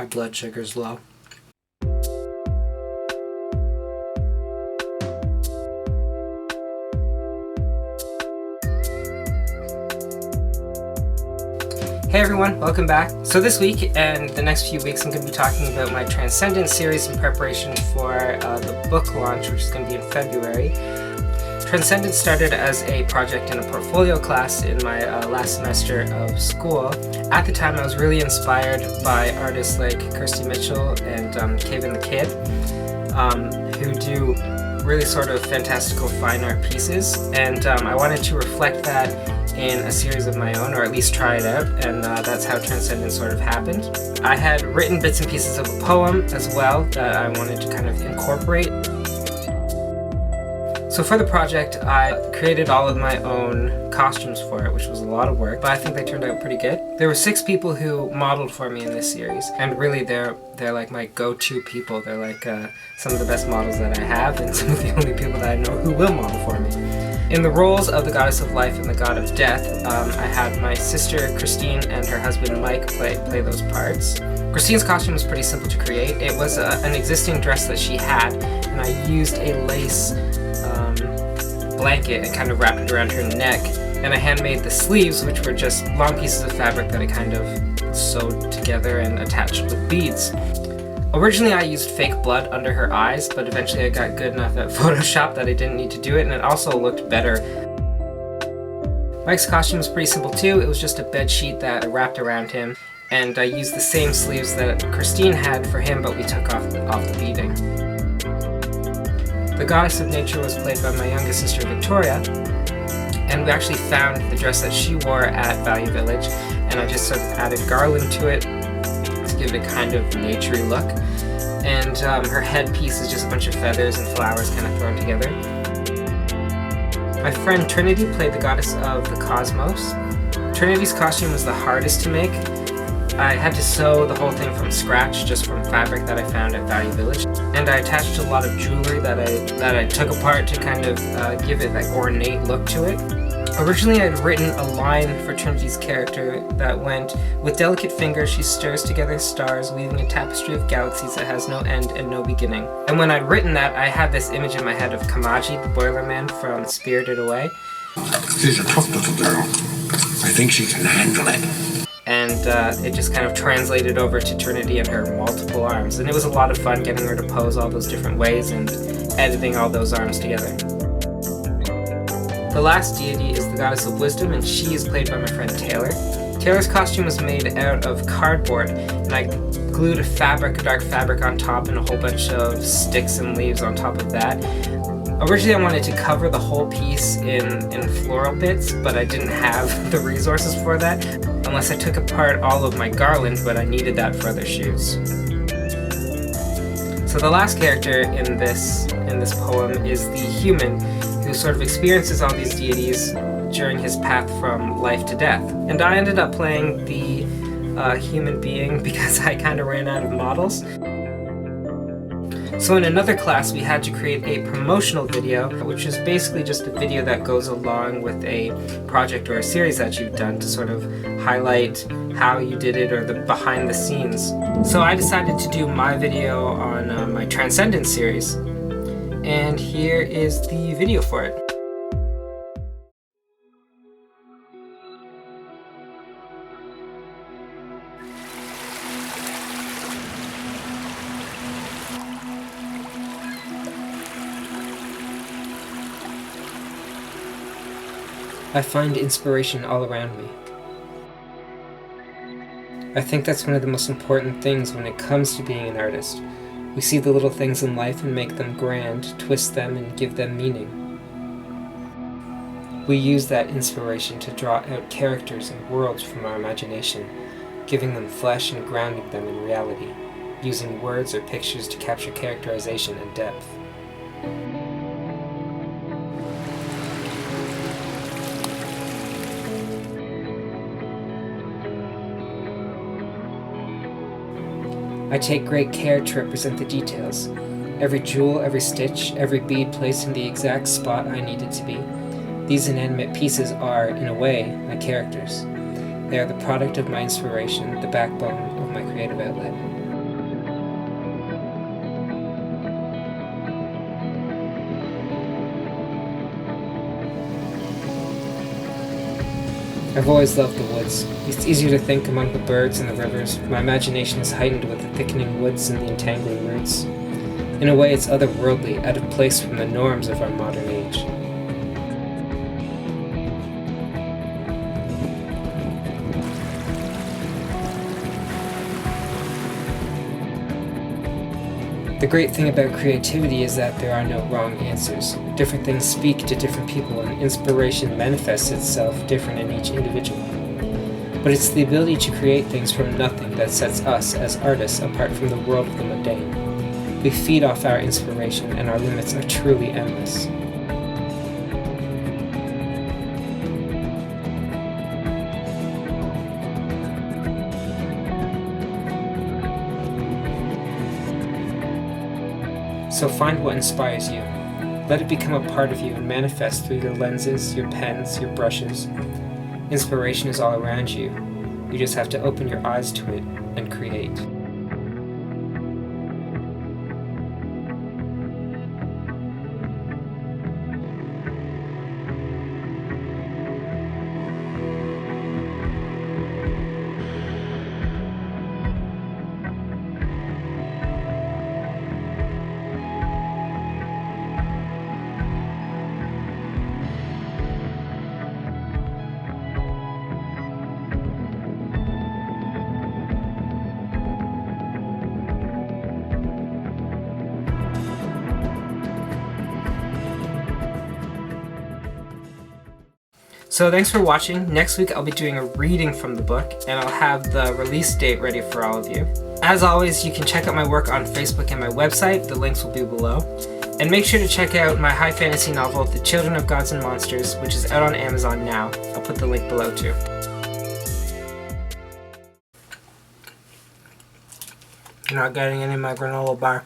My blood sugar's low. Hey everyone, welcome back. So this week and the next few weeks I'm going to be talking about my Transcendence series in preparation for the book launch, which is going to be in February. Transcendence started as a project in a portfolio class in my last semester of school. At the time I was really inspired by artists like Kirsty Mitchell and Kevin the Kid, who do really sort of fantastical fine art pieces, and I wanted to reflect that in a series of my own, or at least try it out, and that's how Transcendence sort of happened. I had written bits and pieces of a poem as well that I wanted to kind of incorporate. So for the project, I created all of my own costumes for it, which was a lot of work, but I think they turned out pretty good. There were 6 people who modeled for me in this series, and really they're like my go-to people. They're like some of the best models that I have, and some of the only people that I know who will model for me. In the roles of the Goddess of Life and the God of Death, I had my sister Christine and her husband Mike play those parts. Christine's costume was pretty simple to create. It was an existing dress that she had, and I used a lace blanket and kind of wrapped it around her neck, and I handmade the sleeves, which were just long pieces of fabric that I kind of sewed together and attached with beads. Originally I used fake blood under her eyes, but eventually I got good enough at Photoshop that I didn't need to do it, and it also looked better. Mike's costume was pretty simple too. It was just a bed sheet that I wrapped around him, and I used the same sleeves that Christine had for him, but we took off the beading. The Goddess of Nature was played by my youngest sister Victoria, and we actually found the dress that she wore at Value Village, and I just sort of added garland to it to give it a kind of naturey look. And her headpiece is just a bunch of feathers and flowers kind of thrown together. My friend Trinity played the Goddess of the Cosmos. Trinity's costume was the hardest to make. I had to sew the whole thing from scratch, just from fabric that I found at Value Village. And I attached a lot of jewelry that I took apart to kind of give it that ornate look to it. Originally I had written a line for Trinity's character that went, "With delicate fingers she stirs together stars, weaving a tapestry of galaxies that has no end and no beginning." And when I'd written that, I had this image in my head of Kamaji, the Boiler Man from Spirited Away. She's a tough little girl. I think she can handle it. And it just kind of translated over to Trinity and her multiple arms. And it was a lot of fun getting her to pose all those different ways and editing all those arms together. The last deity is the Goddess of Wisdom, and she is played by my friend Taylor. Taylor's costume was made out of cardboard, and I glued a dark fabric on top and a whole bunch of sticks and leaves on top of that. Originally I wanted to cover the whole piece in floral bits, but I didn't have the resources for that, unless I took apart all of my garland, but I needed that for other shoes. So the last character in this poem is the human, who sort of experiences all these deities during his path from life to death. And I ended up playing the human being because I kind of ran out of models. So in another class we had to create a promotional video, which is basically just a video that goes along with a project or a series that you've done to sort of highlight how you did it or the behind the scenes. So I decided to do my video on my Transcendence series, and here is the video for it. I find inspiration all around me. I think that's one of the most important things when it comes to being an artist. We see the little things in life and make them grand, twist them and give them meaning. We use that inspiration to draw out characters and worlds from our imagination, giving them flesh and grounding them in reality, using words or pictures to capture characterization and depth. I take great care to represent the details. Every jewel, every stitch, every bead placed in the exact spot I need it to be. These inanimate pieces are, in a way, my characters. They are the product of my inspiration, the backbone of my creative outlet. I've always loved the woods. It's easier to think among the birds and the rivers. My imagination is heightened with the thickening woods and the entangling roots. In a way, it's otherworldly, out of place from the norms of our modern age. The great thing about creativity is that there are no wrong answers. Different things speak to different people, and inspiration manifests itself different in each individual. But it's the ability to create things from nothing that sets us, as artists, apart from the world of the mundane. We feed off our inspiration, and our limits are truly endless. So find what inspires you. Let it become a part of you and manifest through your lenses, your pens, your brushes. Inspiration is all around you. You just have to open your eyes to it and create. So thanks for watching. Next week I'll be doing a reading from the book, and I'll have the release date ready for all of you. As always, you can check out my work on Facebook and my website. The links will be below. And make sure to check out my high fantasy novel, The Children of Gods and Monsters, which is out on Amazon now. I'll put the link below too. You're not getting any of my granola bar.